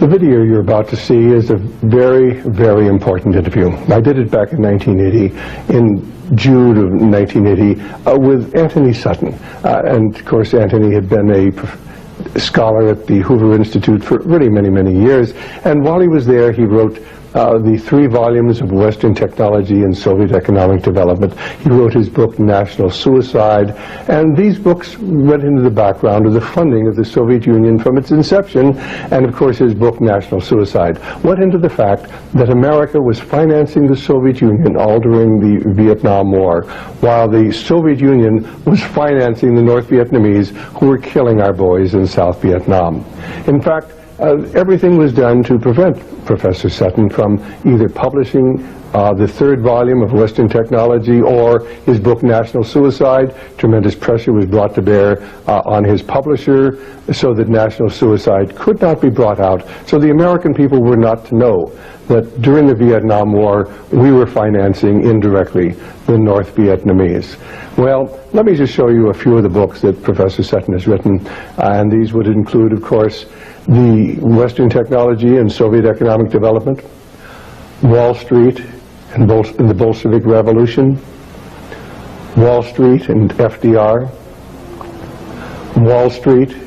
The video you're about to see is a very, very important interview. I did it back in 1980, in June of 1980, with Antony Sutton. And of course, Antony had been a scholar at the Hoover Institute for really many, many years. And while he was there, he wrote the 3 volumes of Western Technology and Soviet Economic Development. He wrote his book, National Suicide, and these books went into the background of the funding of the Soviet Union from its inception, and of course his book, National Suicide, went into the fact that America was financing the Soviet Union all during the Vietnam War, while the Soviet Union was financing the North Vietnamese who were killing our boys in South Vietnam. In fact, everything was done to prevent Professor Sutton from either publishing the 3rd volume of Western Technology or his book National Suicide. Tremendous pressure was brought to bear on his publisher so that National Suicide could not be brought out. So the American people were not to know that during the Vietnam War we were financing indirectly the North Vietnamese. Well, let me just show you a few of the books that Professor Sutton has written, and these would include, of course, the Western Technology and Soviet Economic Development, Wall Street and the Bolshevik Revolution, Wall Street and FDR, Wall Street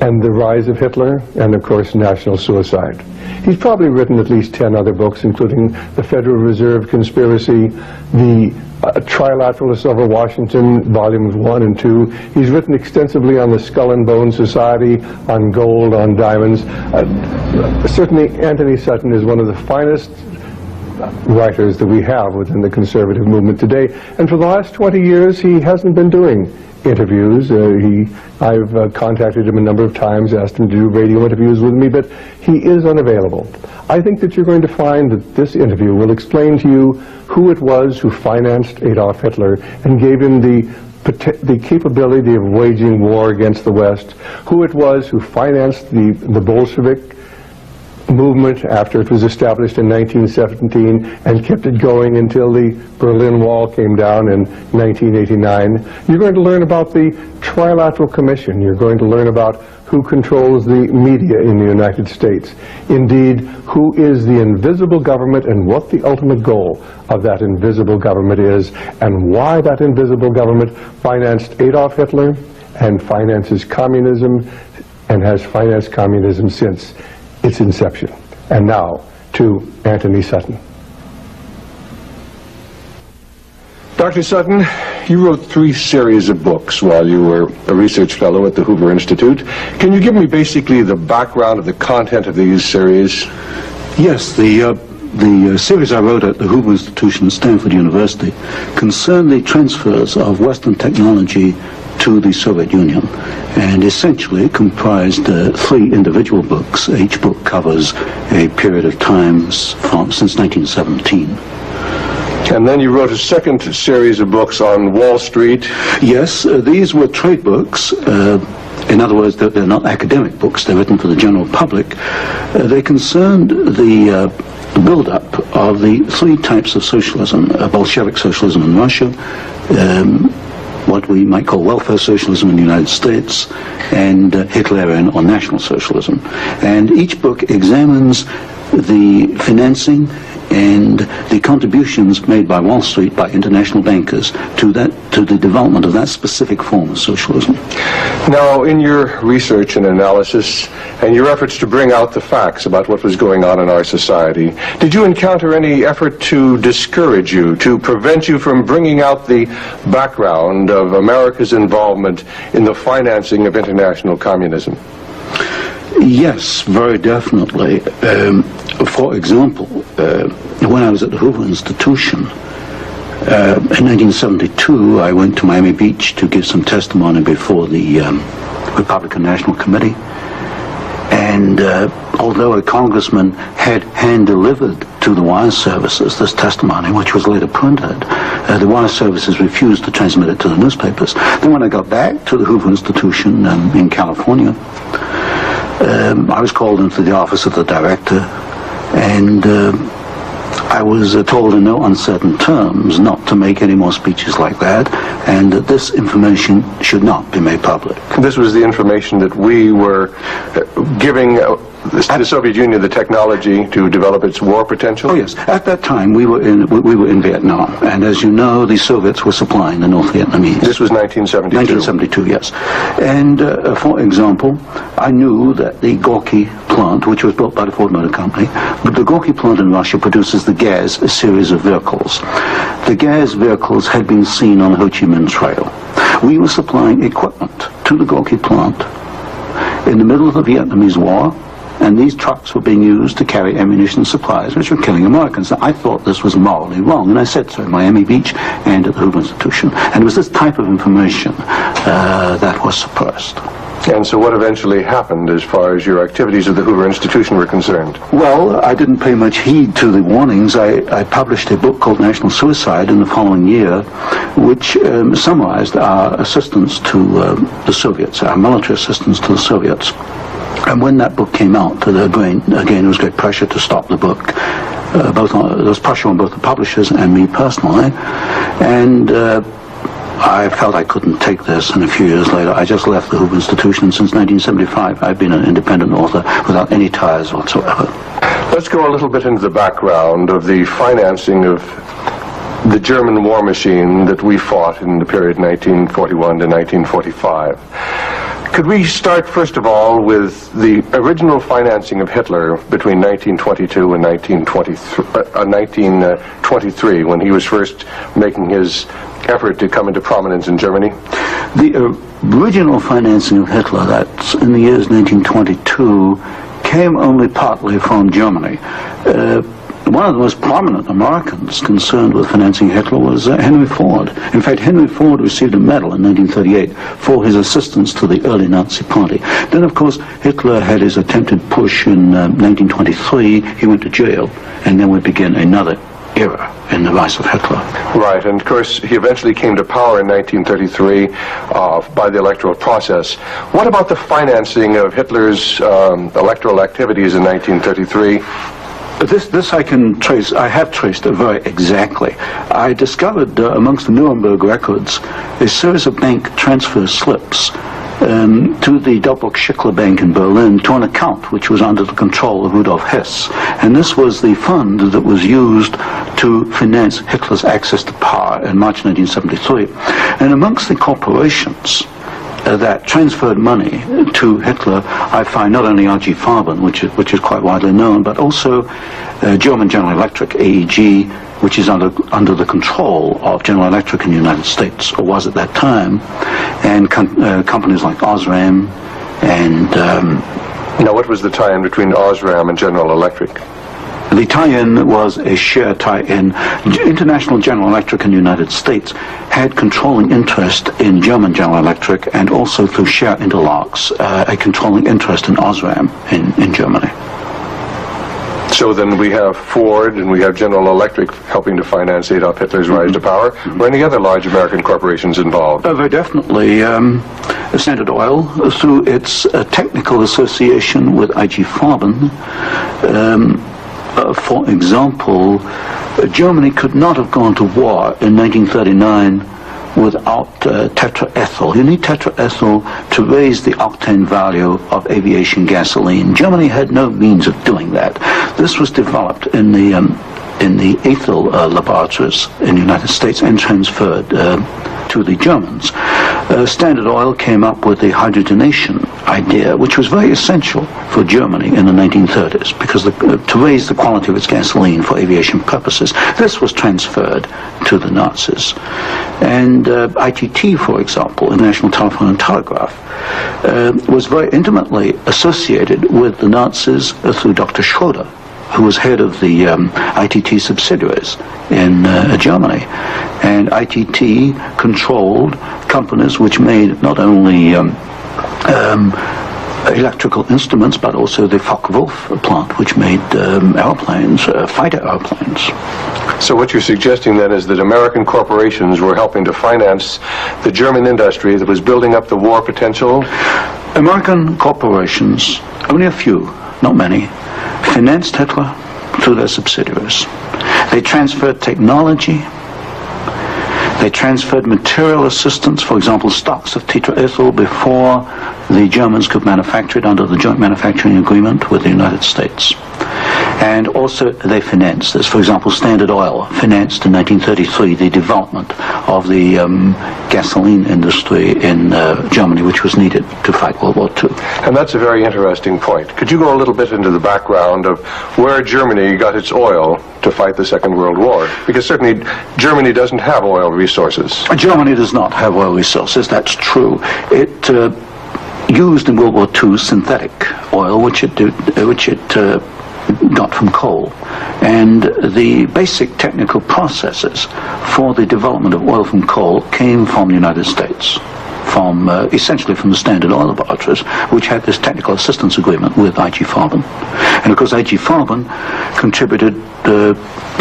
and the Rise of Hitler, and of course National Suicide. He's probably written at least 10 other books, including The Federal Reserve Conspiracy, the Trilateralists over Washington, volumes 1 and 2. He's written extensively on the Skull and Bone Society, on gold, on diamonds. Certainly Antony Sutton is one of the finest writers that we have within the conservative movement today. And for the last 20 years, he hasn't been doing interviews. I've contacted him a number of times, asked him to do radio interviews with me, but he is unavailable. I think that you're going to find that this interview will explain to you who it was who financed Adolf Hitler and gave him the capability of waging war against the West, who it was who financed the Bolshevik movement after it was established in 1917 and kept it going until the Berlin Wall came down in 1989. You're going to learn about the Trilateral Commission. You're going to learn about who controls the media in the United States. Indeed, who is the invisible government and what the ultimate goal of that invisible government is, and why that invisible government financed Adolf Hitler and finances communism and has financed communism since its inception. And now to Antony Sutton. Dr. Sutton, you wrote 3 series of books while you were a research fellow at the Hoover Institute. Can you give me basically the background of the content of these series? Yes, the series I wrote at the Hoover Institution at Stanford University concerned the transfers of Western technology to the Soviet Union, and essentially comprised 3 individual books. Each book covers a period of time since 1917. And then you wrote a second series of books on Wall Street. Yes, these were trade books. In other words, they're not academic books. They're written for the general public. They concerned the build-up of the 3 types of socialism: Bolshevik socialism in Russia, what we might call welfare socialism in the United States, and Hitlerian or National Socialism. And each book examines the financing and the contributions made by Wall Street, by international bankers, to the development of that specific form of socialism. Now, in your research and analysis, and your efforts to bring out the facts about what was going on in our society, did you encounter any effort to discourage you, to prevent you from bringing out the background of America's involvement in the financing of international communism? Yes, very definitely. For example, when I was at the Hoover Institution, in 1972, I went to Miami Beach to give some testimony before the Republican National Committee. And although a congressman had hand-delivered to the wire services this testimony, which was later printed, the wire services refused to transmit it to the newspapers. Then when I got back to the Hoover Institution in California, I was called into the office of the director, and I was told in no uncertain terms not to make any more speeches like that, and that this information should not be made public. This was the information that we were giving the Soviet Union the technology to develop its war potential? Oh yes, at that time we were in Vietnam, and as you know, the Soviets were supplying the North Vietnamese. This was 1972. 1972, yes. And for example, I knew that the Gorky plant, which was built by the Ford Motor Company, but the Gorky plant in Russia produces the Gaz series of vehicles. The Gaz vehicles had been seen on the Ho Chi Minh Trail. We were supplying equipment to the Gorky plant in the middle of the Vietnamese War, and these trucks were being used to carry ammunition supplies which were killing Americans. I thought this was morally wrong, and I said so at Miami Beach and at the Hoover Institution. And it was this type of information that was suppressed. And so what eventually happened as far as your activities at the Hoover Institution were concerned? Well, I didn't pay much heed to the warnings. I published a book called National Suicide in the following year, which summarized our assistance to the Soviets, our military assistance to the Soviets. And when that book came out, again, there was great pressure to stop the book. There was pressure on both the publishers and me personally. And I felt I couldn't take this, and a few years later I just left the Hoover Institution. Since 1975 I've been an independent author without any ties whatsoever. Let's go a little bit into the background of the financing of the German war machine that we fought in the period 1941 to 1945. Could we start first of all with the original financing of Hitler between 1922 and 1923 when he was first making his effort to come into prominence in Germany? The original financing of Hitler, that's in the years 1922, came only partly from Germany. One of the most prominent Americans concerned with financing Hitler was Henry Ford. In fact, Henry Ford received a medal in 1938 for his assistance to the early Nazi Party. Then, of course, Hitler had his attempted push in 1923. He went to jail, and then would begin another era in the rise of Hitler. Right, and of course he eventually came to power in 1933 by the electoral process. What about the financing of Hitler's electoral activities in 1933? This I can trace. I have traced it very exactly. I discovered amongst the Nuremberg records a series of bank transfer slips to the Doppelbock Schickler Bank in Berlin to an account which was under the control of Rudolf Hess. And this was the fund that was used to finance Hitler's access to power in March 1973. And amongst the corporations that transferred money to Hitler, I find not only R.G. Farben, which is quite widely known, but also German General Electric, AEG, which is under the control of General Electric in the United States, or was at that time, and companies like Osram and... Now, what was the tie-in between Osram and General Electric? The tie-in was a share tie-in. International General Electric in the United States had controlling interest in German General Electric, and also through share interlocks, a controlling interest in Osram in Germany. So then we have Ford and we have General Electric helping to finance Adolf Hitler's rise to power. Were any other large American corporations involved? Very definitely. Standard Oil, through its technical association with I.G. Farben, for example, Germany could not have gone to war in 1939 without tetraethyl. You need tetraethyl to raise the octane value of aviation gasoline. Germany had no means of doing that. This was developed in the ethyl laboratories in the United States and transferred to the Germans. Standard Oil came up with the hydrogenation idea, which was very essential for Germany in the 1930s, because to raise the quality of its gasoline for aviation purposes. This was transferred to the Nazis. And ITT, for example, International Telephone and Telegraph, was very intimately associated with the Nazis through Dr. Schroeder, who was head of the ITT subsidiaries in Germany. And ITT controlled companies which made not only electrical instruments, but also the Focke-Wulf plant, which made airplanes, fighter airplanes. So what you're suggesting then is that American corporations were helping to finance the German industry that was building up the war potential? American corporations, only a few, not many, financed Hitler through their subsidiaries. They transferred technology. They transferred material assistance, for example, stocks of tetraethyl before the Germans could manufacture it under the joint manufacturing agreement with the United States. And also they financed this. For example, Standard Oil financed in 1933 the development of the gasoline industry in Germany, which was needed to fight World War II. And that's a very interesting point. Could you go a little bit into the background of where Germany got its oil to fight the Second World War? Because certainly Germany doesn't have oil resources. Germany does not have oil resources, that's true. It used in World War II synthetic oil, which it got from coal. And the basic technical processes for the development of oil from coal came from the United States, essentially from the Standard Oil laboratories, which had this technical assistance agreement with IG Farben. And of course IG Farben contributed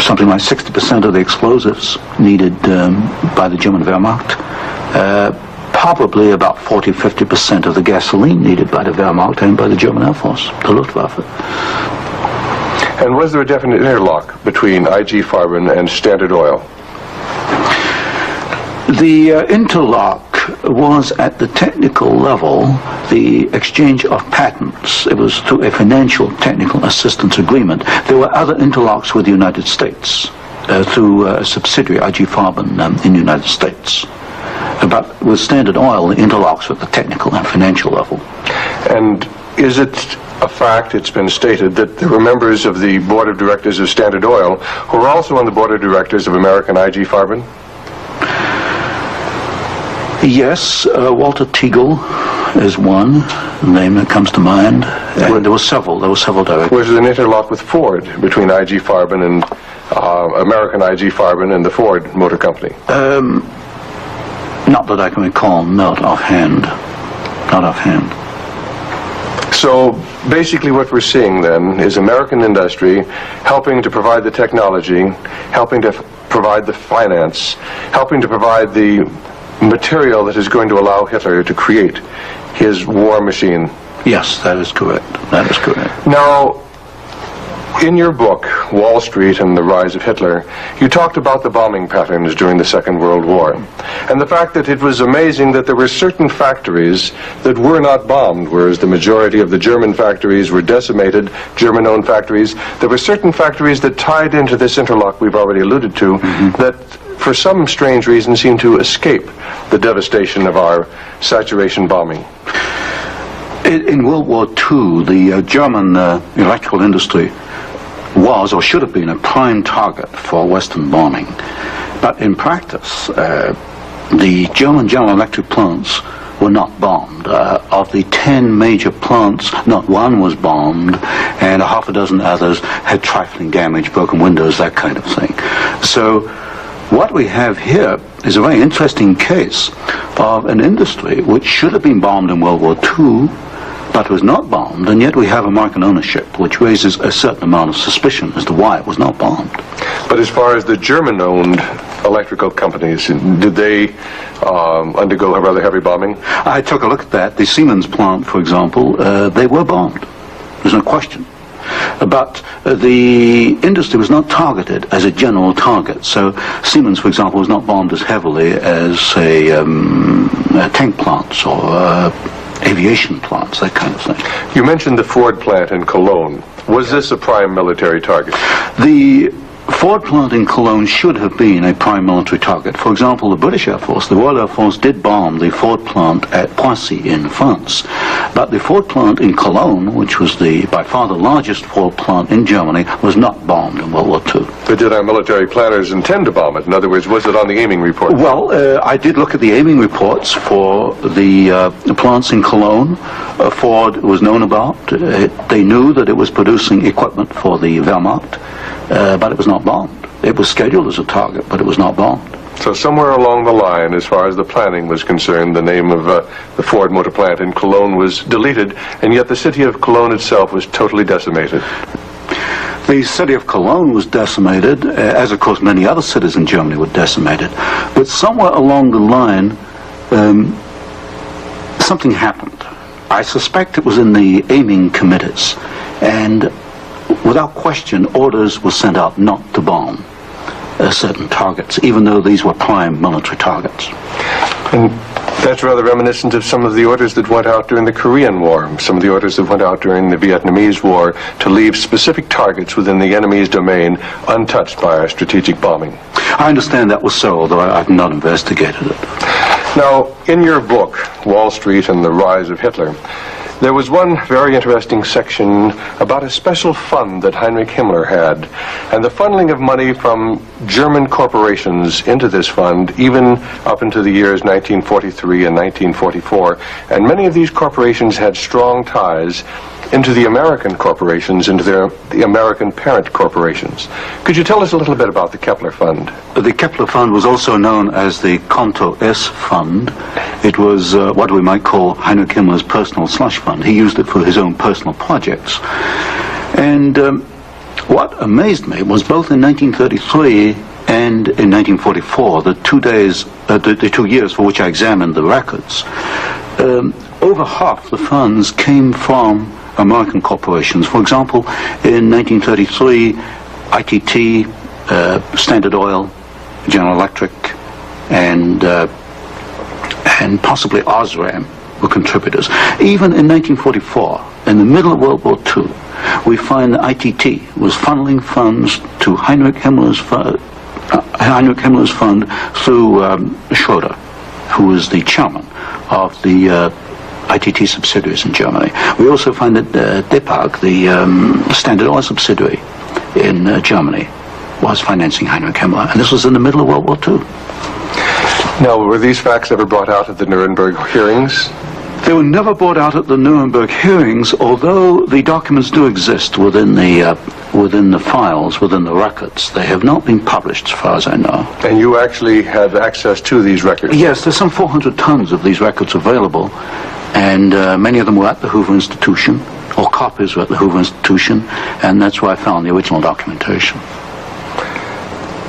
something like 60% of the explosives needed by the German Wehrmacht, probably about 40-50% of the gasoline needed by the Wehrmacht and by the German Air Force, the Luftwaffe. And was there a definite interlock between IG Farben and Standard Oil? The interlock was at the technical level, the exchange of patents. It was through a financial technical assistance agreement. There were other interlocks with the United States through a subsidiary, IG Farben, in the United States. But with Standard Oil, the interlocks were at the technical and financial level. And is it a fact, it's been stated, that there were members of the board of directors of Standard Oil who were also on the board of directors of American IG Farben? Yes, Walter Teagle is one name that comes to mind. And there were several directors. Was there an interlock with Ford between IG Farben and American IG Farben and the Ford Motor Company? Not that I can recall, not offhand. Not offhand. So basically what we're seeing then is American industry helping to provide the technology, helping to provide the finance, helping to provide the material that is going to allow Hitler to create his war machine. Yes, that is correct. That is correct. Now, in your book, Wall Street and the Rise of Hitler, you talked about the bombing patterns during the Second World War, and the fact that it was amazing that there were certain factories that were not bombed, whereas the majority of the German factories were decimated, German-owned factories. There were certain factories that tied into this interlock we've already alluded to, that for some strange reason seemed to escape the devastation of our saturation bombing. In World War II, the German electrical industry was or should have been a prime target for Western bombing. But in practice, the German General Electric plants were not bombed. Of the 10 major plants, not one was bombed, and a half a dozen others had trifling damage, broken windows, that kind of thing. So what we have here is a very interesting case of an industry which should have been bombed in World War II, but was not bombed, and yet we have American ownership, which raises a certain amount of suspicion as to why it was not bombed. But as far as the German-owned electrical companies, did they undergo a rather heavy bombing? I took a look at that. The Siemens plant, for example, they were bombed. There's no question. But the industry was not targeted as a general target. So Siemens, for example, was not bombed as heavily as, say, tank plants or aviation plants, that kind of thing. You mentioned the Ford plant in Cologne. Was this a prime military target? The Ford plant in Cologne should have been a prime military target. For example, the British Air Force, the Royal Air Force, did bomb the Ford plant at Poissy in France. But the Ford plant in Cologne, which was by far the largest Ford plant in Germany, was not bombed in World War II. But did our military planners intend to bomb it? In other words, was it on the aiming report? Well, I did look at the aiming reports for the plants in Cologne. Ford was known about. They knew that it was producing equipment for the Wehrmacht, but it was not bombed. It was scheduled as a target, but it was not bombed. So somewhere along the line, as far as the planning was concerned, the name of the Ford motor plant in Cologne was deleted, and yet the city of Cologne itself was totally decimated. The city of Cologne was decimated, as of course many other cities in Germany were decimated. But somewhere along the line, something happened. I suspect it was in the aiming committees, and without question, orders were sent out not to bomb certain targets, even though these were prime military targets. And That's rather reminiscent of some of the orders that went out during the Korean War, some of the orders that went out during the Vietnamese War to leave specific targets within the enemy's domain untouched by our strategic bombing. I understand that was so, although I've not investigated it. Now, in your book, Wall Street and the Rise of Hitler, there was one very interesting section about a special fund that Heinrich Himmler had, and the funneling of money from German corporations into this fund, even up into the years 1943 and 1944. And many of these corporations had strong ties into the American corporations, into the American parent corporations. Could you tell us a little bit about the Kepler Fund? The Kepler Fund was also known as the Konto S Fund. It was what we might call Heinrich Himmler's personal slush fund. He used it for his own personal projects. And what amazed me was both in 1933 and in 1944, the 2 days, the 2 years for which I examined the records, over half the funds came from American corporations. For example, in 1933, ITT, Standard Oil, General Electric, and possibly Osram were contributors. Even in 1944, in the middle of World War II, we find that ITT was funneling funds to Heinrich Himmler's fund through Schroeder, who was the chairman of the ITT subsidiaries in Germany. We also find that Depag, the Standard Oil subsidiary in Germany, was financing Heinrich Himmler, and this was in the middle of World War II. Now, were these facts ever brought out at the Nuremberg hearings? They were never brought out at the Nuremberg hearings, although the documents do exist within the files, within the records. They have not been published, as far as I know. And you actually have access to these records? Yes, there's some 400 tons of these records available, and many of them were at the Hoover Institution, or copies were at the Hoover Institution, and that's where I found the original documentation.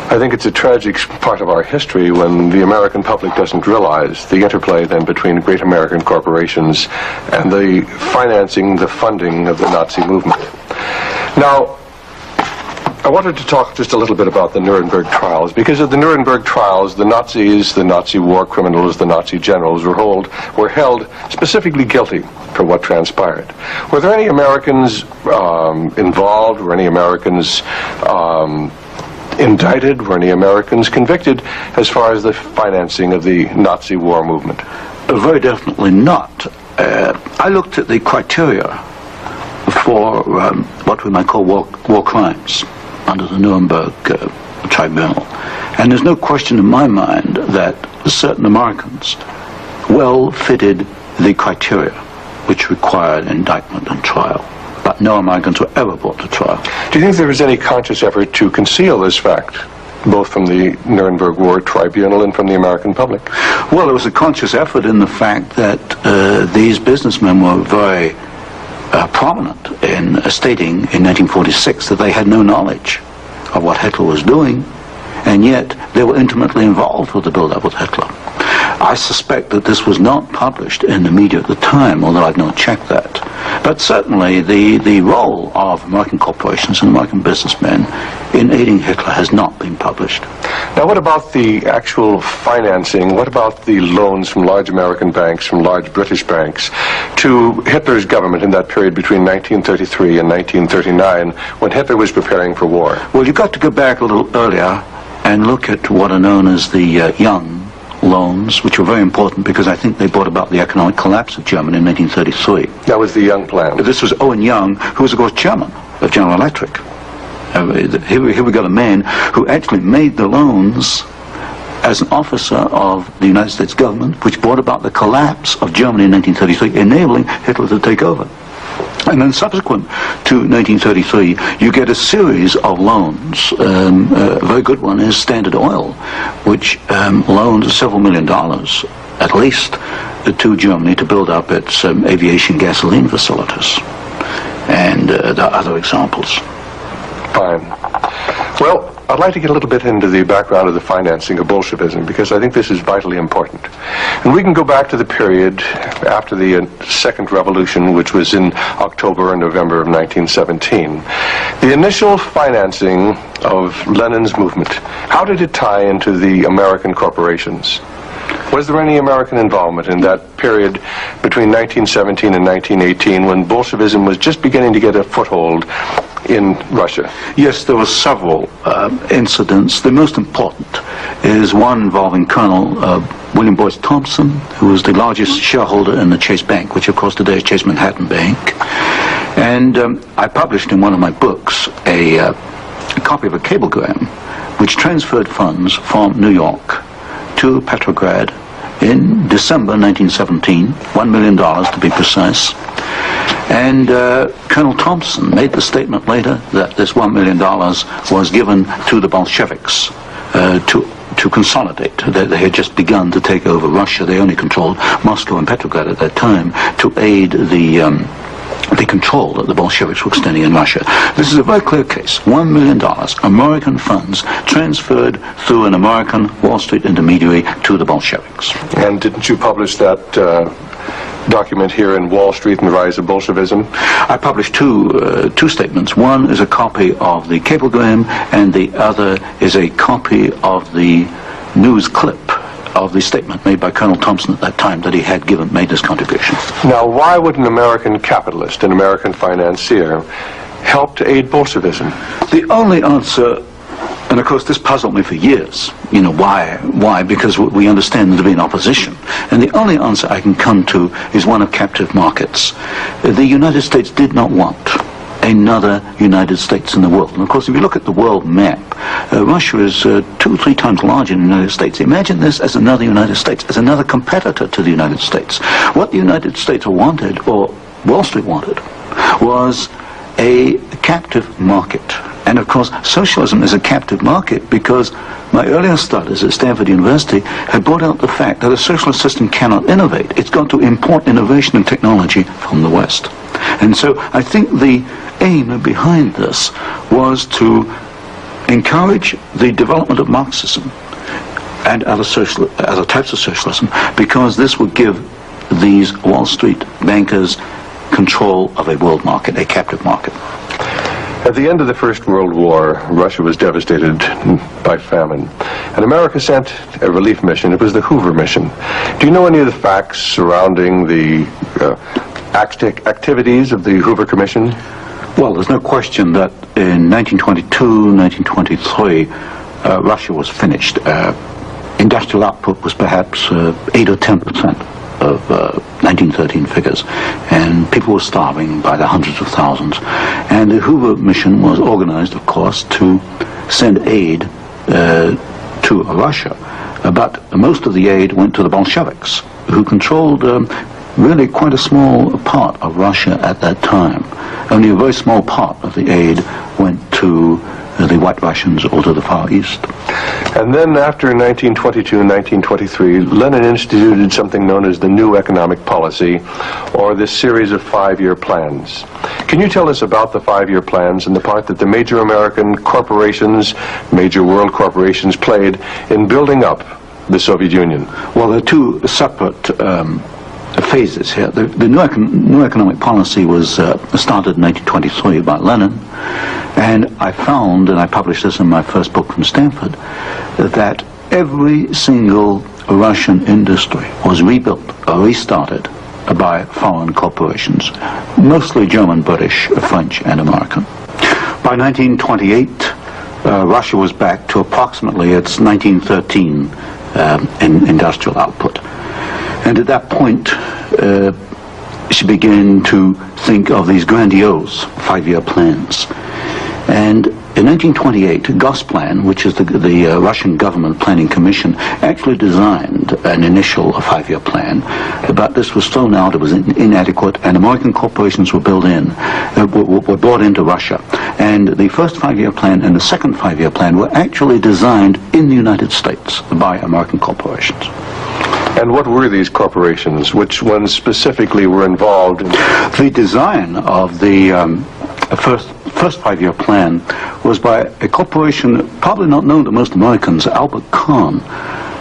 I think it's a tragic part of our history when the American public doesn't realize the interplay then between great American corporations and the financing, the funding of the Nazi movement. Now, I wanted to talk just a little bit about the Nuremberg trials, because at the Nuremberg trials, the Nazis, the Nazi war criminals, the Nazi generals were held specifically guilty for what transpired. Were there any Americans involved? Were any Americans indicted? Were any Americans convicted as far as the financing of the Nazi war movement? Very definitely not. I looked at the criteria for what we might call war crimes under the Nuremberg Tribunal. And there's no question in my mind that certain Americans well fitted the criteria which required indictment and trial. But no Americans were ever brought to trial. Do you think there was any conscious effort to conceal this fact, both from the Nuremberg War Tribunal and from the American public? Well, there was a conscious effort in the fact that these businessmen were very prominent in stating in 1946 that they had no knowledge of what Hitler was doing, and yet they were intimately involved with the build-up with Hitler. I suspect that this was not published in the media at the time, although I've not checked that. But certainly the role of American corporations and American businessmen in aiding Hitler has not been published. Now, what about the actual financing? What about the loans from large American banks, from large British banks, to Hitler's government in that period between 1933 and 1939, when Hitler was preparing for war? Well, you've got to go back a little earlier and look at what are known as the Young loans, which were very important because I think they brought about the economic collapse of Germany in 1933. That was the Young plan. This was Owen Young, who was, of course, chairman of General Electric. Here we got a man who actually made the loans as an officer of the United States government, which brought about the collapse of Germany in 1933, enabling Hitler to take over. And then subsequent to 1933, you get a series of loans. A very good one is Standard Oil, which loaned several $1 million, at least, to Germany to build up its aviation gasoline facilities. And there are other examples. Fine. Well, I'd like to get a little bit into the background of the financing of Bolshevism, because I think this is vitally important. And we can go back to the period after the Second Revolution, which was in October and November of 1917. The initial financing of Lenin's movement, how did it tie into the American corporations? Was there any American involvement in that period between 1917 and 1918 when Bolshevism was just beginning to get a foothold in Russia? Yes, there were several incidents. The most important is one involving Colonel William Boyce Thompson, who was the largest shareholder in the Chase Bank, which of course today is Chase Manhattan Bank. And I published in one of my books a copy of a cablegram which transferred funds from New York to Petrograd in December 1917, $1 million to be precise. And Colonel Thompson made the statement later that this $1 million was given to the Bolsheviks to consolidate. They had just begun to take over Russia. They only controlled Moscow and Petrograd at that time, to aid the control that the Bolsheviks were extending in Russia. This is a very clear case. $1 million, American funds transferred through an American Wall Street intermediary to the Bolsheviks. And didn't you publish that document here in Wall Street and the Rise of Bolshevism? I published two statements. One is a copy of the cablegram, and the other is a copy of the news clip of the statement made by Colonel Thompson at that time that he had made this contribution. Now, why would an American capitalist, an American financier, help to aid Bolshevism? The only answer, and of course this puzzled me for years, why? Because we understand there to be an opposition. And the only answer I can come to is one of captive markets. The United States did not want another United States in the world. And of course, if you look at the world map, Russia is 2 or 3 times larger than the United States. Imagine this as another United States, as another competitor to the United States. What the United States wanted, or Wall Street wanted, was a captive market. And of course, socialism is a captive market because my earlier studies at Stanford University had brought out the fact that a socialist system cannot innovate. It's got to import innovation and technology from the West. And so I think the aim behind this was to encourage the development of Marxism and other types of socialism, because this would give these Wall Street bankers control of a world market, a captive market. At the end of the First World War, Russia was devastated by famine, and America sent a relief mission. It was the Hoover mission. Do you know any of the facts surrounding the activities of the Hoover Commission? Well, there's no question that in 1922, 1923, Russia was finished. Industrial output was perhaps 8 or 10% of 1913 figures, and people were starving by the hundreds of thousands. And the Hoover mission was organized, of course, to send aid to Russia. But most of the aid went to the Bolsheviks, who controlled really quite a small part of Russia at that time. Only a very small part of the aid went to the White Russians or to the Far East. And then after 1922 and 1923, Lenin instituted something known as the New Economic Policy, or this series of 5-year plans. Can you tell us about the 5-year plans and the part that the major American corporations, major world corporations, played in building up the Soviet Union? Well, there are two separate phases here. The new economic policy was started in 1923 by Lenin, and I found, and I published this in my first book from Stanford, that every single Russian industry was rebuilt or restarted by foreign corporations, mostly German, British, French, and American. By 1928, Russia was back to approximately its 1913 industrial output. And at that point, she began to think of these grandiose 5-year plans. And in 1928, Gosplan, which is the Russian government planning commission, actually designed an initial 5-year plan, but this was thrown out, it was inadequate, and American corporations were brought into Russia. And the first 5-year plan and the second 5-year plan were actually designed in the United States by American corporations. And what were these corporations? Which ones specifically were involved in the design of the first 5-year plan was by a corporation probably not known to most Americans, Albert Kahn.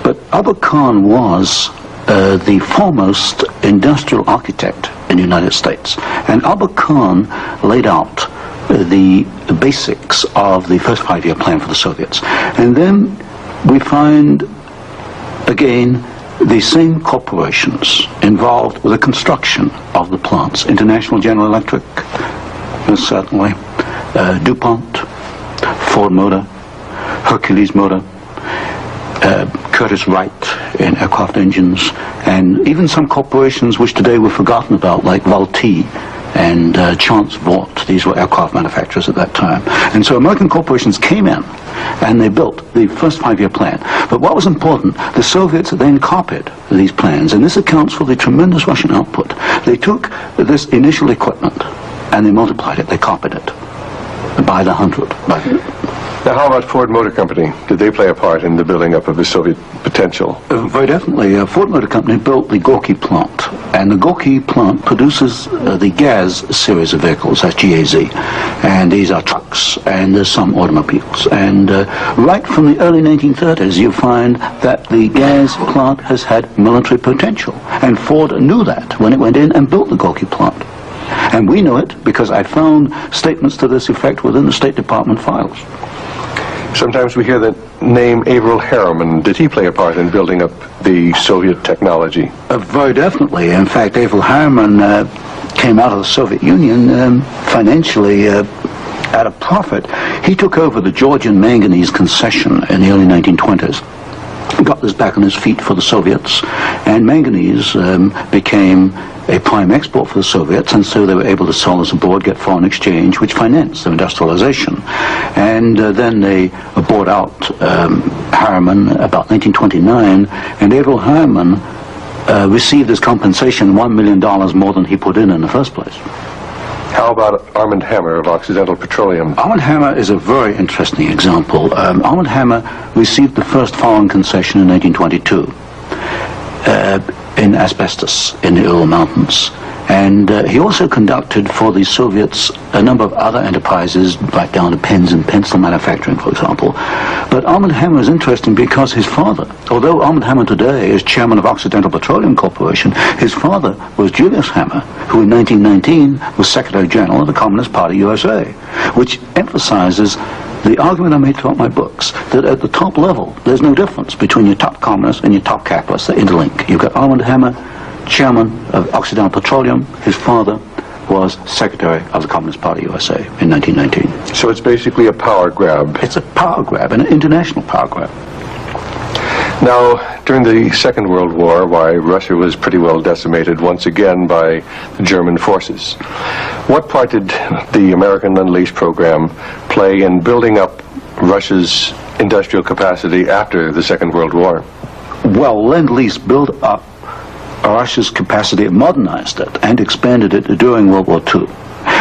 But Albert Kahn was the foremost industrial architect in the United States. And Albert Kahn laid out the basics of the first 5-year plan for the Soviets. And then we find, again, the same corporations involved with the construction of the plants, International General Electric, most certainly, DuPont, Ford Motor, Hercules Motor, Curtiss-Wright in aircraft engines, and even some corporations which today we've forgotten about, like Vultee and Chance Vought. These were aircraft manufacturers at that time. And so American corporations came in and they built the first 5-year plan. But what was important, the Soviets then copied these plans, and this accounts for the tremendous Russian output. They took this initial equipment and they multiplied it, they copied it by the hundred. Now, how about Ford Motor Company? Did they play a part in the building up of the Soviet potential? Very definitely. Ford Motor Company built the Gorky plant, and the Gorky plant produces the GAZ series of vehicles, that's GAZ, and these are trucks, and there's some automobiles. And right from the early 1930s, you find that the GAZ plant has had military potential, and Ford knew that when it went in and built the Gorky plant. And we know it because I found statements to this effect within the State Department files. Sometimes we hear the name Averell Harriman. Did he play a part in building up the Soviet technology? Very definitely. In fact, Averell Harriman came out of the Soviet Union financially at a profit. He took over the Georgian manganese concession in the early 1920s. Got this back on his feet for the Soviets, and manganese became a prime export for the Soviets, and so they were able to sell this abroad, get foreign exchange, which financed their industrialization. And then they bought out Harriman about 1929, and Averell Harriman received as compensation $1 million more than he put in the first place. How about Armand Hammer of Occidental Petroleum? Armand Hammer is a very interesting example. Armand Hammer received the first foreign concession in 1922 in asbestos in the Ural Mountains. And he also conducted for the Soviets a number of other enterprises, right down to pens and pencil manufacturing, for example. But Armand Hammer is interesting because his father, although Armand Hammer today is chairman of Occidental Petroleum Corporation, his father was Julius Hammer, who in 1919 was Secretary General of the Communist Party USA, which emphasizes the argument I made throughout my books, that at the top level, there's no difference between your top communists and your top capitalists. They interlink. You've got Armand Hammer, chairman of Occidental Petroleum. His father was Secretary of the Communist Party USA in 1919. So it's basically a power grab. It's a power grab, an international power grab. Now, during the Second World War, why, Russia was pretty well decimated once again by the German forces. What part did the American Lend-Lease program play in building up Russia's industrial capacity after the Second World War? Well, Lend-Lease built up Russia's capacity, modernized it, and expanded it during World War II.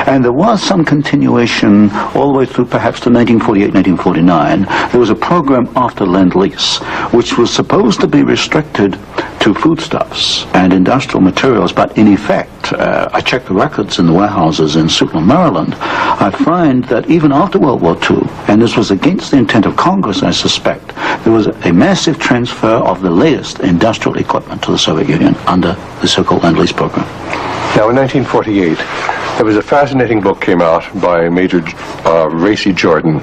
And there was some continuation all the way through perhaps to 1948, 1949. There was a program after Lend-Lease, which was supposed to be restricted to foodstuffs and industrial materials, but in effect, I checked the records in the warehouses in Sutton, Maryland, I find that even after World War II, and this was against the intent of Congress, I suspect, there was a massive transfer of the latest industrial equipment to the Soviet Union under the so-called Lend-Lease program. Now, in 1948, there was a fascinating book came out by Major Racy Jordan,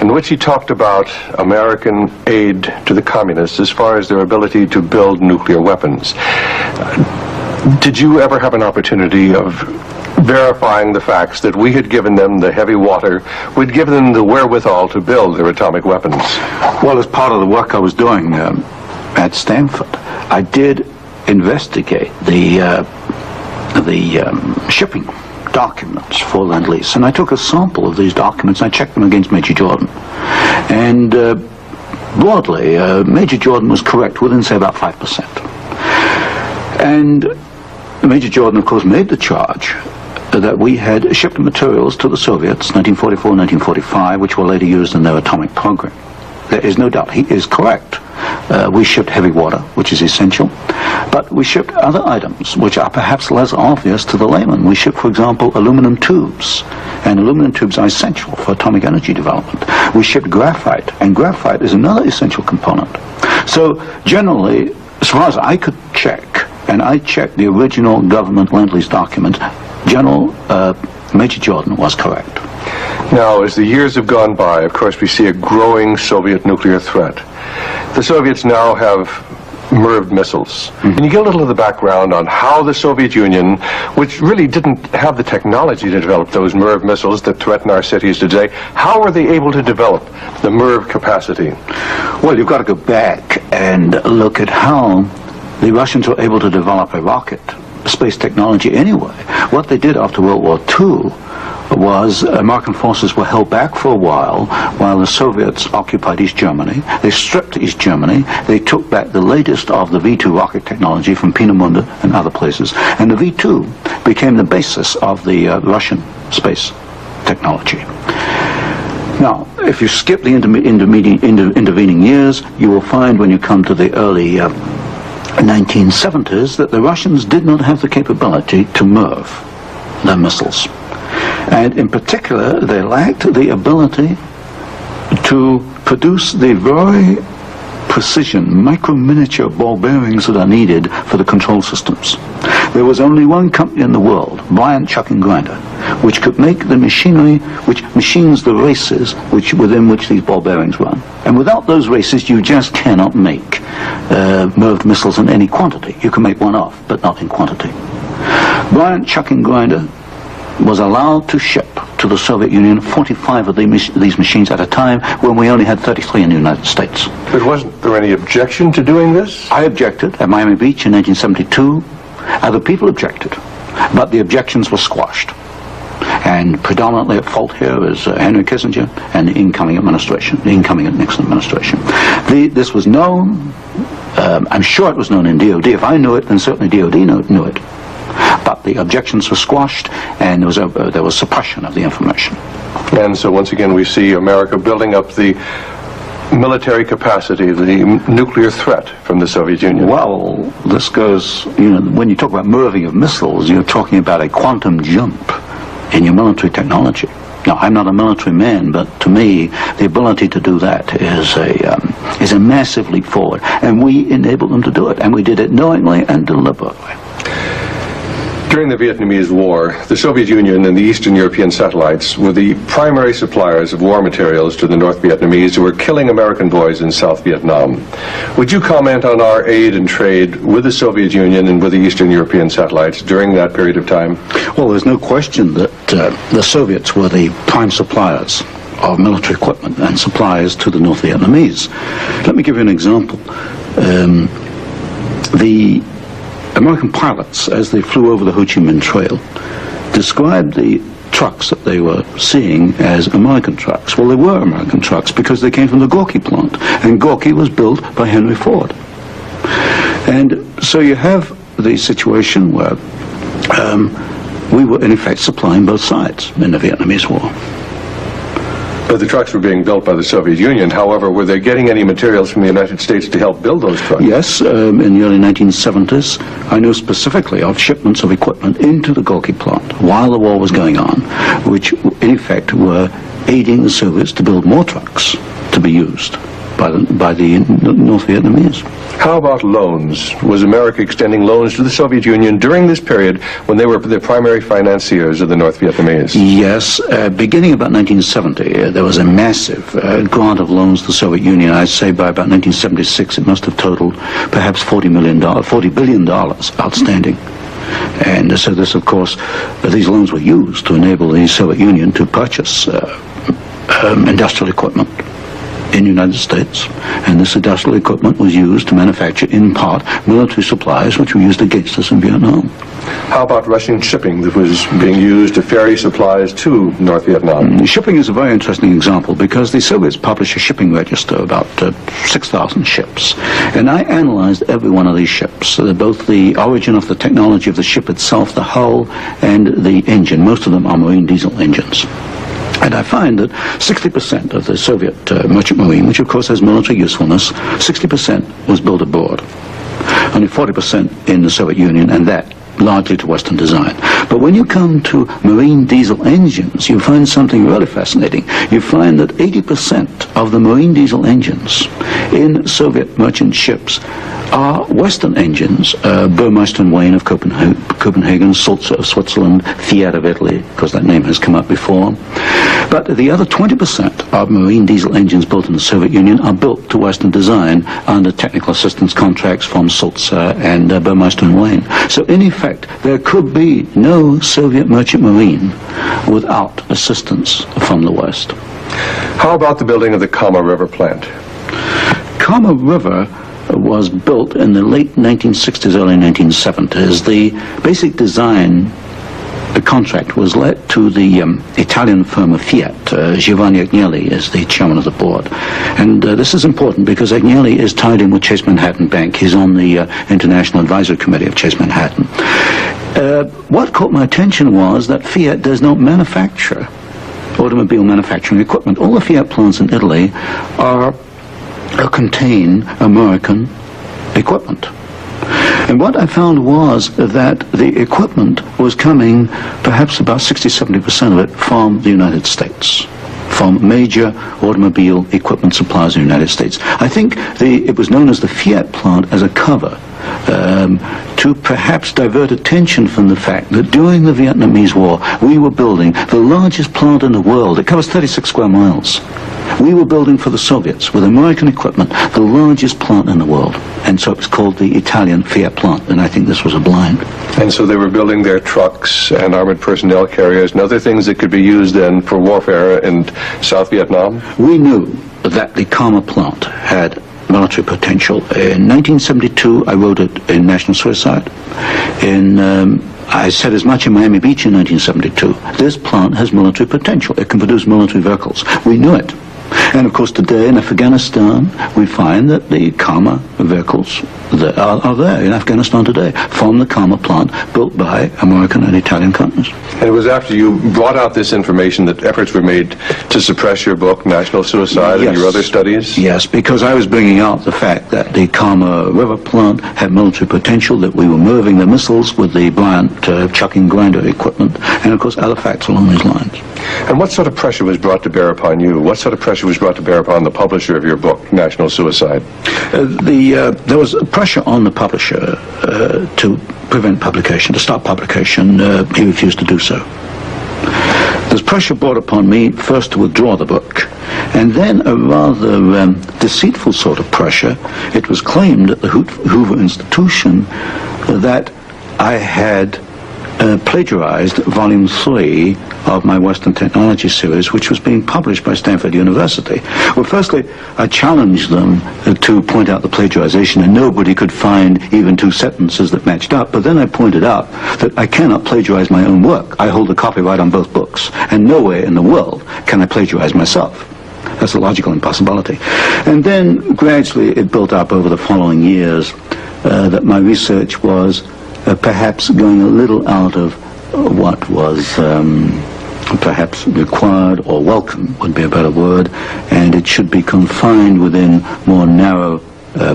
in which he talked about American aid to the communists as far as their ability to build nuclear weapons. Did you ever have an opportunity of verifying the facts that we had given them the heavy water, we'd given them the wherewithal to build their atomic weapons? Well, as part of the work I was doing at Stanford, I did investigate the shipping documents for Lend-Lease, and I took a sample of these documents and I checked them against Major Jordan. And broadly, Major Jordan was correct within, say, about 5%. And Major Jordan, of course, made the charge that we had shipped materials to the Soviets, 1944, 1945, which were later used in their atomic program. There is no doubt, he is correct. We shipped heavy water, which is essential, but we shipped other items which are perhaps less obvious to the layman. We shipped, for example, aluminum tubes, and aluminum tubes are essential for atomic energy development. We shipped graphite, and graphite is another essential component. So generally, as far as I could check, and I checked the original government Lend-Lease document, General Major Jordan was correct. Now, as the years have gone by, of course, we see a growing Soviet nuclear threat. The Soviets now have MIRV missiles. Can you give a little of the background on how the Soviet Union, which really didn't have the technology to develop those MIRV missiles that threaten our cities today, how were they able to develop the MIRV capacity? Well, you've got to go back and look at how the Russians were able to develop a rocket, space technology anyway. What they did after World War II was American forces were held back for a while the Soviets occupied East Germany. They stripped East Germany. They took back the latest of the V-2 rocket technology from Peenemünde and other places. And the V-2 became the basis of the Russian space technology. Now, if you skip the intervening years, you will find when you come to the early 1970s that the Russians did not have the capability to MIRV their missiles. And in particular, they lacked the ability to produce the very precision, micro-miniature ball bearings that are needed for the control systems. There was only one company in the world, Bryant, Chuck and Grinder, which could make the machinery which machines the races within which these ball bearings run. And without those races, you just cannot make MIRV missiles in any quantity. You can make one off, but not in quantity. Bryant, Chuck and Grinder was allowed to ship to the Soviet Union 45 of these machines at a time when we only had 33 in the United States. But wasn't there any objection to doing this? I objected at Miami Beach in 1972. Other people objected, but the objections were squashed. And predominantly at fault here is Henry Kissinger and the incoming administration, the incoming Nixon administration. This was known, I'm sure it was known in DOD. If I knew it, then certainly DOD knew it. But the objections were squashed, and there was suppression of the information. And so once again we see America building up the military capacity, the nuclear threat from the Soviet Union. Well, this goes, when you talk about MIRVing of missiles, you're talking about a quantum jump in your military technology. Now, I'm not a military man, but to me, the ability to do that is a massive leap forward. And we enabled them to do it, and we did it knowingly and deliberately. During the Vietnamese War, the Soviet Union and the Eastern European satellites were the primary suppliers of war materials to the North Vietnamese who were killing American boys in South Vietnam. Would you comment on our aid and trade with the Soviet Union and with the Eastern European satellites during that period of time? Well, there's no question that the Soviets were the prime suppliers of military equipment and supplies to the North Vietnamese. Let me give you an example. The American pilots, as they flew over the Ho Chi Minh Trail, described the trucks that they were seeing as American trucks. Well, they were American trucks because they came from the Gorky plant, and Gorky was built by Henry Ford. And so you have the situation where we were in effect supplying both sides in the Vietnamese War. But the trucks were being built by the Soviet Union. However, were they getting any materials from the United States to help build those trucks? Yes, in the early 1970s, I know specifically of shipments of equipment into the Gorky plant while the war was going on, which in effect were aiding the Soviets to build more trucks to be used by the North Vietnamese. How about loans? Was America extending loans to the Soviet Union during this period when they were the primary financiers of the North Vietnamese? Yes, beginning about 1970, there was a massive grant of loans to the Soviet Union. I'd say by about 1976, it must have totaled perhaps $40 billion outstanding. And so this, of course, these loans were used to enable the Soviet Union to purchase industrial equipment in the United States, and this industrial equipment was used to manufacture, in part, military supplies which were used against us in Vietnam. How about Russian shipping that was being used to ferry supplies to North Vietnam? Shipping is a very interesting example because the Soviets published a shipping register, about 6,000 ships, and I analyzed every one of these ships, both the origin of the technology of the ship itself, the hull, and the engine. Most of them are marine diesel engines. And I find that 60% of the Soviet merchant marine, which of course has military usefulness, 60% was built abroad. Only 40% in the Soviet Union, and that largely to Western design. But when you come to marine diesel engines, you find something really fascinating. You find that 80% of the marine diesel engines in Soviet merchant ships are Western engines, Burmeister and Wain of Copenhagen, Sulzer of Switzerland, Fiat of Italy, because that name has come up before. But the other 20% of marine diesel engines built in the Soviet Union are built to Western design under technical assistance contracts from Sulzer and Burmeister and Wayne. So in effect, there could be no Soviet merchant marine without assistance from the West. How about the building of the Kama River plant? Kama River was built in the late 1960s, early 1970s. The basic design, the contract was let to the Italian firm of Fiat. Giovanni Agnelli is the chairman of the board. And this is important because Agnelli is tied in with Chase Manhattan Bank. He's on the International Advisory Committee of Chase Manhattan. What caught my attention was that Fiat does not manufacture automobile manufacturing equipment. All the Fiat plants in Italy contain American equipment. And what I found was that the equipment was coming, perhaps about 60-70% of it, from the United States, from major automobile equipment suppliers in the United States. I think it was known as the Fiat plant as a cover to perhaps divert attention from the fact that during the Vietnamese War, we were building the largest plant in the world. It covers 36 square miles. We were building for the Soviets, with American equipment, the largest plant in the world. And so it was called the Italian Fiat plant, and I think this was a blind. And so they were building their trucks and armored personnel carriers and other things that could be used then for warfare in South Vietnam? We knew that the Kama plant had military potential. In 1972, I wrote it in National Suicide. I said as much in Miami Beach in 1972. This plant has military potential. It can produce military vehicles. We knew it. And of course today in Afghanistan we find that the Kama vehicles that are there in Afghanistan today from the Kama plant built by American and Italian companies. And it was after you brought out this information that efforts were made to suppress your book, National Suicide, and your other studies? Yes, because I was bringing out the fact that the Kama River plant had military potential, that we were moving the missiles with the Bryant chucking grinder equipment, and of course other facts along these lines. And what sort of pressure was brought to bear upon you? What sort of pressure was brought to bear upon the publisher of your book, National Suicide? There was pressure on the publisher to prevent publication, to stop publication. He refused to do so. There's pressure brought upon me first to withdraw the book, and then a rather deceitful sort of pressure. It was claimed at the Hoover Institution that I had plagiarized volume 3 of my Western Technology series, which was being published by Stanford University. Well, firstly, I challenged them to point out the plagiarization, and nobody could find even 2 sentences that matched up. But then I pointed out that I cannot plagiarize my own work. I hold the copyright on both books, and nowhere in the world can I plagiarize myself. That's a logical impossibility. And then gradually it built up over the following years that my research was perhaps going a little out of what was perhaps required or welcome would be a better word, and it should be confined within more narrow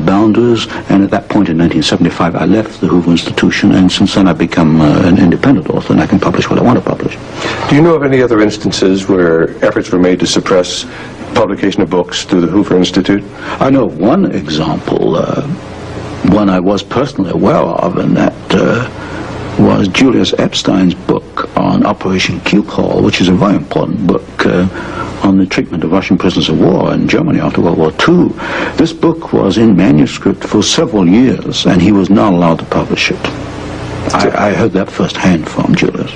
boundaries. And at that point in 1975 I left the Hoover Institution, and since then I've become an independent author, and I can publish what I want to publish. Do you know of any other instances where efforts were made to suppress publication of books through the Hoover Institute? I know one example, one I was personally aware of, and that was Julius Epstein's book on Operation Cube Hall, which is a very important book on the treatment of Russian prisoners of war in Germany after World War II. This book was in manuscript for several years, and he was not allowed to publish it. I heard that firsthand from Julius.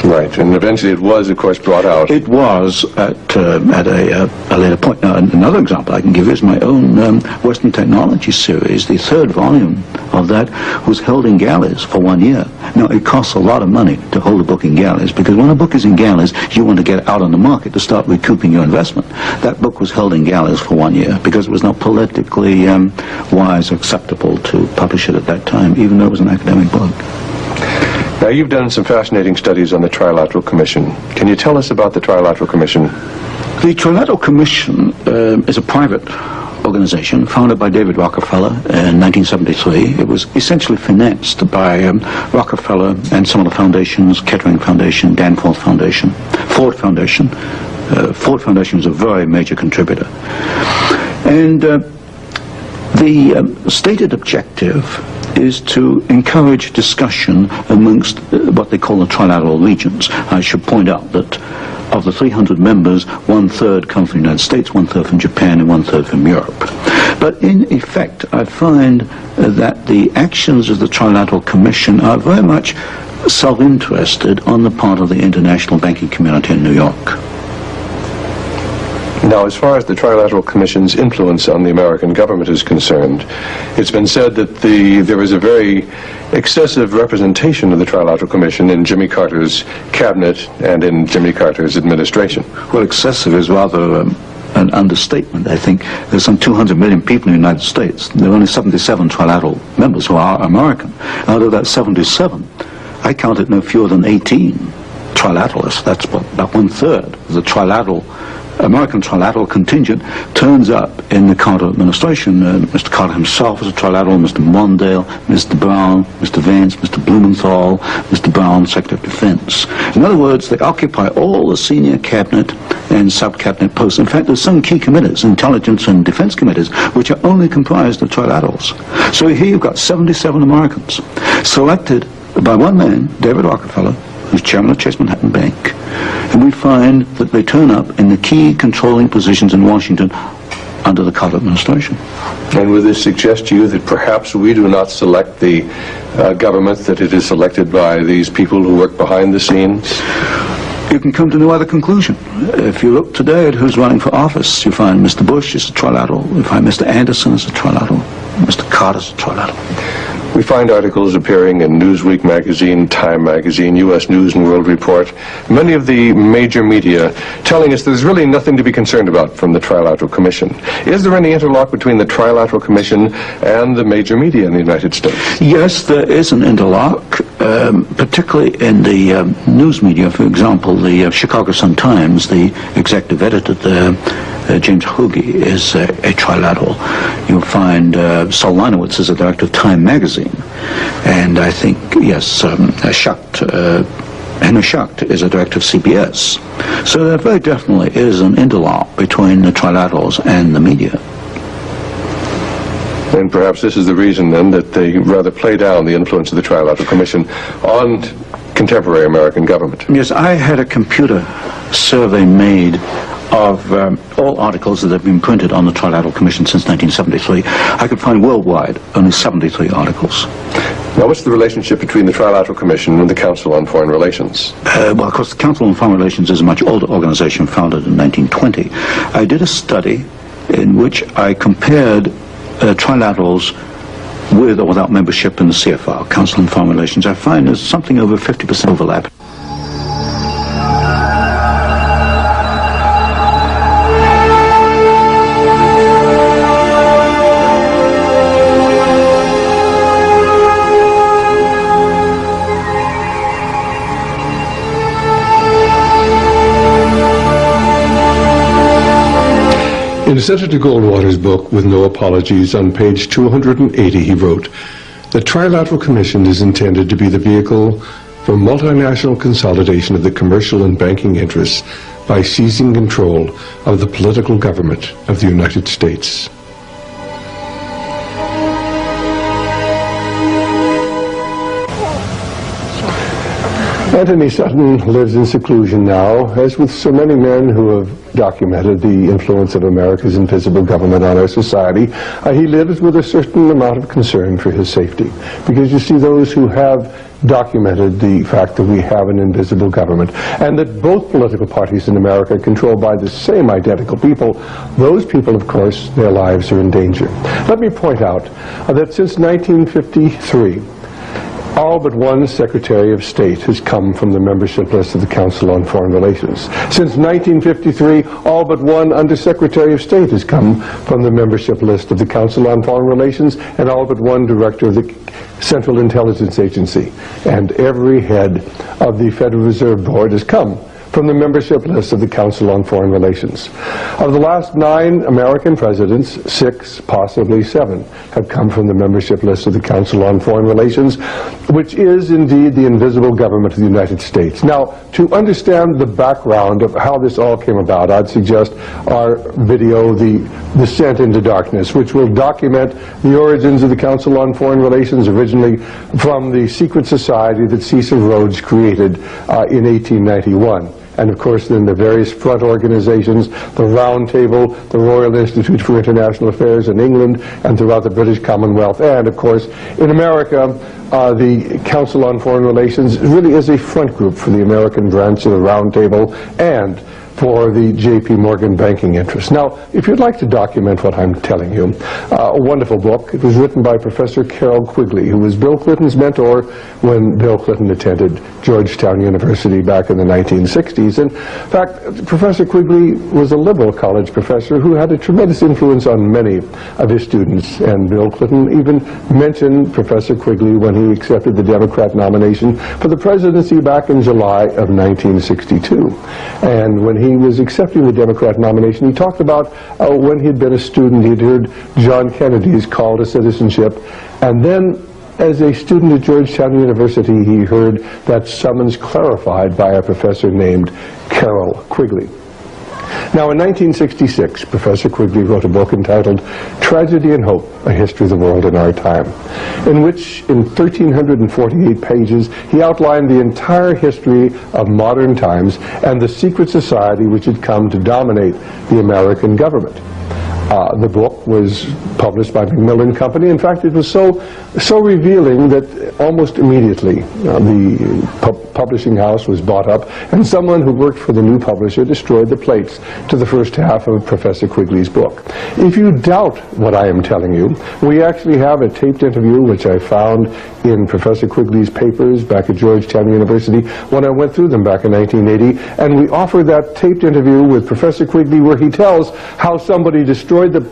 Right, and eventually it was, of course, brought out. It was at a later point. Now, another example I can give is my own Western Technology series. The 3rd volume of that was held in galleys for 1 year. Now, it costs a lot of money to hold a book in galleys, because when a book is in galleys, you want to get out on the market to start recouping your investment. That book was held in galleys for 1 year because it was not politically wise or acceptable to publish it at that time, even though it was an academic book. Now, you've done some fascinating studies on the Trilateral Commission. Can you tell us about the Trilateral Commission? The Trilateral Commission is a private organization founded by David Rockefeller in 1973. It was essentially financed by Rockefeller and some of the foundations, Kettering Foundation, Danforth Foundation, Ford Foundation. Ford Foundation was a very major contributor. And the stated objective is to encourage discussion amongst what they call the trilateral regions. I should point out that of the 300 members, 1/3 come from the United States, 1/3 from Japan, and 1/3 from Europe. But in effect, I find that the actions of the Trilateral Commission are very much self-interested on the part of the international banking community in New York. Now, as far as the Trilateral Commission's influence on the American government is concerned, it's been said that there was a very excessive representation of the Trilateral Commission in Jimmy Carter's cabinet and in Jimmy Carter's administration. Well, excessive is rather an understatement. I think there's some 200 million people in the United States. There are only 77 trilateral members who are American. Out of that 77, I counted no fewer than 18 trilateralists. That's about 1/3 of the American trilateral contingent turns up in the Carter administration. Mr. Carter himself was a trilateral, Mr. Mondale, Mr. Brown, Mr. Vance, Mr. Blumenthal, Mr. Brown, Secretary of Defense. In other words, they occupy all the senior cabinet and sub-cabinet posts. In fact, there's some key committees, intelligence and defense committees, which are only comprised of trilaterals. So here you've got 77 Americans selected by one man, David Rockefeller, who's chairman of Chase Manhattan Bank, and we find that they turn up in the key controlling positions in Washington under the Carter administration. And would this suggest to you that perhaps we do not select the government, that it is selected by these people who work behind the scenes? You can come to no other conclusion. If you look today at who's running for office, you find Mr. Bush is a trilateral, you find Mr. Anderson is a trilateral, Mr. Carter's a trilateral. We find articles appearing in Newsweek magazine, Time magazine, U.S. News and World Report, many of the major media telling us there's really nothing to be concerned about from the Trilateral Commission. Is there any interlock between the Trilateral Commission and the major media in the United States? Yes, there is an interlock, particularly in the news media. For example, the Chicago Sun-Times, the executive editor there, James Hoagie, is a trilateral. You'll find Saul Linowitz is a director of Time magazine. And I think, yes, Henry Schucht is a director of CBS. So there very definitely is an interlock between the trilaterals and the media. And perhaps this is the reason, then, that they rather play down the influence of the Trilateral Commission on contemporary American government. Yes, I had a computer survey made of all articles that have been printed on the Trilateral Commission since 1973. I could find worldwide only 73 articles. Now, what's the relationship between the Trilateral Commission and the Council on Foreign Relations? Well, of course, the Council on Foreign Relations is a much older organization founded in 1920. I did a study in which I compared trilaterals with or without membership in the CFR, Council on Foreign Relations. I find there's something over 50% overlap. In Senator Goldwater's book, With No Apologies, on page 280, he wrote, "The Trilateral Commission is intended to be the vehicle for multinational consolidation of the commercial and banking interests by seizing control of the political government of the United States." Antony Sutton lives in seclusion now, as with so many men who have documented the influence of America's invisible government on our society. He lives with a certain amount of concern for his safety, because you see, those who have documented the fact that we have an invisible government and that both political parties in America are controlled by the same identical people, those people, of course, their lives are in danger. Let me point out that since 1953, all but one Secretary of State has come from the membership list of the Council on Foreign Relations. Since 1953, all but one Undersecretary of State has come from the membership list of the Council on Foreign Relations, and all but one Director of the Central Intelligence Agency. And every head of the Federal Reserve Board has come from the membership list of the Council on Foreign Relations. Of the last 9 American presidents, 6, possibly 7, have come from the membership list of the Council on Foreign Relations, which is indeed the invisible government of the United States. Now, to understand the background of how this all came about, I'd suggest our video, The Descent into Darkness, which will document the origins of the Council on Foreign Relations, originally from the secret society that Cecil Rhodes created in 1891. and of course then the various front organizations, the Round Table, the Royal Institute for International Affairs in England and throughout the British Commonwealth, and of course in America, the Council on Foreign Relations really is a front group for the American branch of the Round Table and for the J.P. Morgan banking interests. Now, if you'd like to document what I'm telling you, a wonderful book. It was written by Professor Carroll Quigley, who was Bill Clinton's mentor when Bill Clinton attended Georgetown University back in the 1960s. In fact, Professor Quigley was a liberal college professor who had a tremendous influence on many of his students, and Bill Clinton even mentioned Professor Quigley when he accepted the Democrat nomination for the presidency back in July of 1962. And when he was accepting the Democrat nomination, he talked about when he'd been a student, he'd heard John Kennedy's call to citizenship, and then as a student at Georgetown University, he heard that summons clarified by a professor named Carroll Quigley. Now, in 1966, Professor Quigley wrote a book entitled Tragedy and Hope, A History of the World in Our Time, in which, in 1,348 pages, he outlined the entire history of modern times and the secret society which had come to dominate the American government. The book was published by Macmillan Company. In fact, it was so revealing that almost immediately the publishing house was bought up, and someone who worked for the new publisher destroyed the plates to the first half of Professor Quigley's book. If you doubt what I am telling you, we actually have a taped interview which I found in Professor Quigley's papers back at Georgetown University when I went through them back in 1980, and we offer that taped interview with Professor Quigley where he tells how somebody destroyed the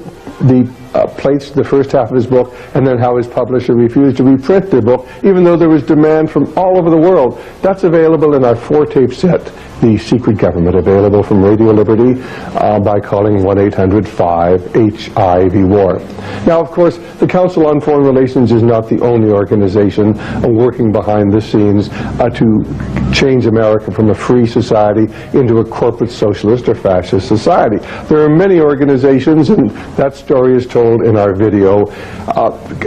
plates, the first half of his book, and then how his publisher refused to reprint the book, even though there was demand from all over the world. That's available in our 4-tape set, The Secret Government, available from Radio Liberty by calling 1-800-5-HIV-WAR. Now, of course, the Council on Foreign Relations is not the only organization working behind the scenes to change America from a free society into a corporate socialist or fascist society. There are many organizations, and that story is told in our video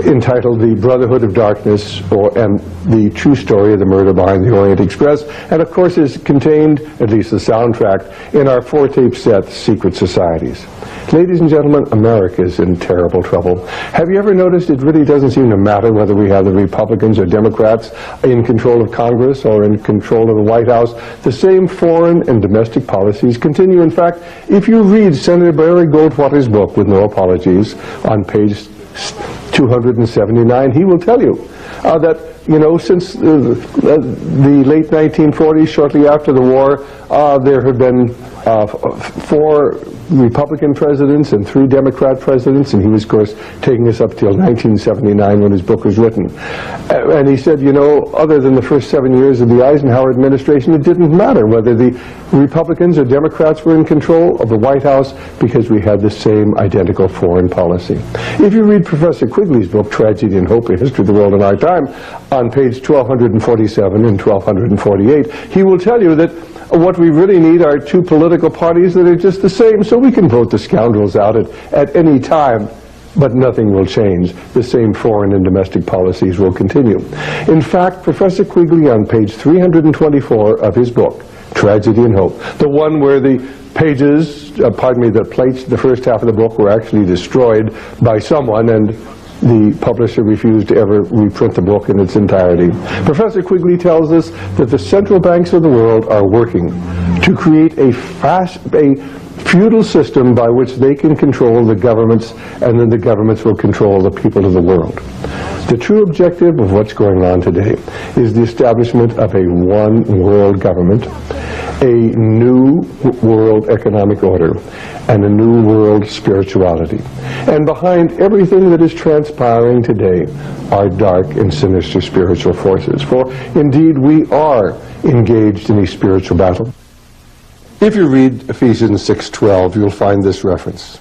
entitled The Brotherhood of Darkness, and the true story of the murder behind the Orient Express, and of course is contained, at least the soundtrack, in our 4-tape set, Secret Societies. Ladies and gentlemen, America is in terrible trouble. Have you ever noticed it really doesn't seem to matter whether we have the Republicans or Democrats in control of Congress or in control of the White House? The same foreign and domestic policies continue. In fact, if you read Senator Barry Goldwater's book, With No Apologies, on page 279, he will tell you that, you know, since the late 1940s, shortly after the war, there have been 4 Republican presidents and 3 Democrat presidents, and he was, of course, taking us up till 1979 when his book was written. And he said, you know, other than the first 7 years of the Eisenhower administration, it didn't matter whether the Republicans or Democrats were in control of the White House because we had the same identical foreign policy. If you read Professor Quigley's book, Tragedy and Hope, A History of the World in Our Time, on page 1247 and 1248, he will tell you that what we really need are 2 political parties that are just the same, so we can vote the scoundrels out at any time, but nothing will change. The same foreign and domestic policies will continue. In fact, Professor Quigley, on page 324 of his book, Tragedy and Hope, the one where the pages, the plates, the first half of the book were actually destroyed by someone, and the publisher refused to ever reprint the book in its entirety. Professor Quigley tells us that the central banks of the world are working to create a feudal system by which they can control the governments, and then the governments will control the people of the world. The true objective of what's going on today is the establishment of a one world government, a new world economic order, and a new world spirituality. And behind everything that is transpiring today are dark and sinister spiritual forces. For indeed we are engaged in a spiritual battle. If you read Ephesians 6:12, you'll find this reference.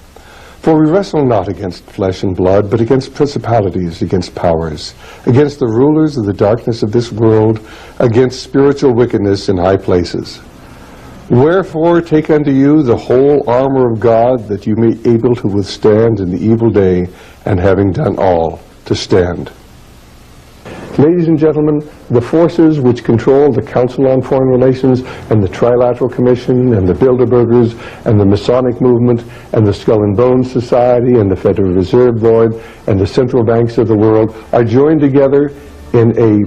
For we wrestle not against flesh and blood, but against principalities, against powers, against the rulers of the darkness of this world, against spiritual wickedness in high places. Wherefore take unto you the whole armor of God, that you may be able to withstand in the evil day, and having done all, to stand. Ladies and gentlemen, the forces which control the Council on Foreign Relations and the Trilateral Commission and the Bilderbergers and the Masonic Movement and the Skull and Bones Society and the Federal Reserve Board and the central banks of the world are joined together in a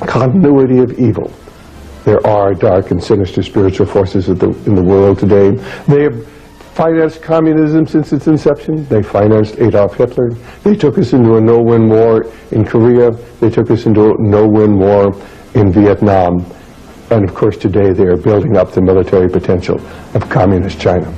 continuity of evil. There are dark and sinister spiritual forces in the world today. They have financed communism since its inception. They financed Adolf Hitler. They took us into a no-win war in Korea. They took us into a no-win war in Vietnam. And of course today they are building up the military potential of communist China.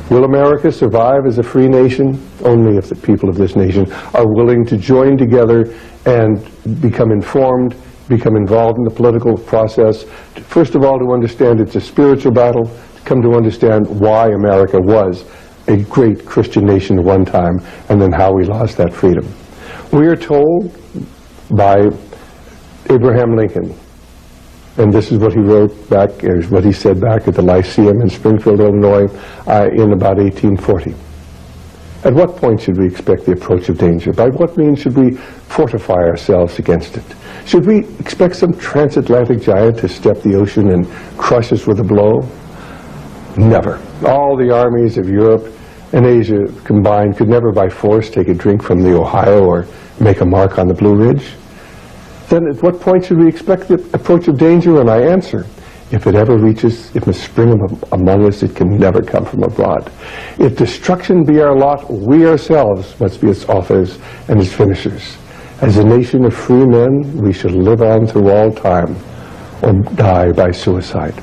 Will America survive as a free nation? Only if the people of this nation are willing to join together and become informed, become involved in the political process. First of all, to understand it's a spiritual battle, to come to understand why America was a great Christian nation at one time, and then how we lost that freedom. We are told by Abraham Lincoln, and this is what he wrote back, or what he said back at the Lyceum in Springfield, Illinois, in about 1840. At what point should we expect the approach of danger? By what means should we fortify ourselves against it? Should we expect some transatlantic giant to step the ocean and crush us with a blow? Never. All the armies of Europe and Asia combined could never by force take a drink from the Ohio or make a mark on the Blue Ridge. Then at what point should we expect the approach of danger? And I answer, if it ever reaches, it must spring among us, it can never come from abroad. If destruction be our lot, we ourselves must be its authors and its finishers. As a nation of free men, we shall live on through all time, or die by suicide.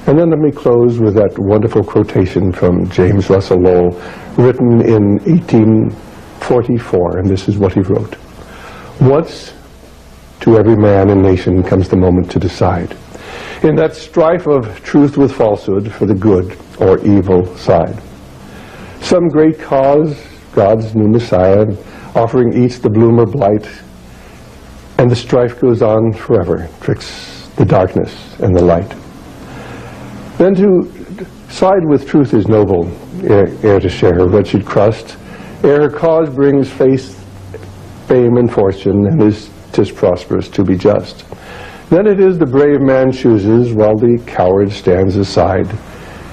And then let me close with that wonderful quotation from James Russell Lowell, written in 1844, and this is what he wrote. Once to every man and nation comes the moment to decide, in that strife of truth with falsehood for the good or evil side. Some great cause, God's new Messiah, offering each the bloom or blight, and the strife goes on forever twixt the darkness and the light. Then to side with truth is noble, ere to share her wretched crust, ere her cause brings faith, fame, and fortune, and is 'tis prosperous to be just. Then it is the brave man chooses, while the coward stands aside,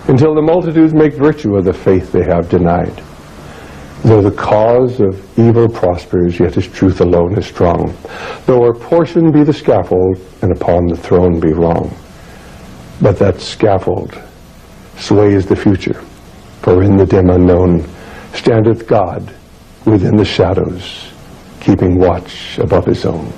until the multitudes make virtue of the faith they have denied. Though the cause of evil prospers, yet his truth alone is strong. Though our portion be the scaffold, and upon the throne be wrong. But that scaffold sways the future, for in the dim unknown standeth God within the shadows, keeping watch above his own.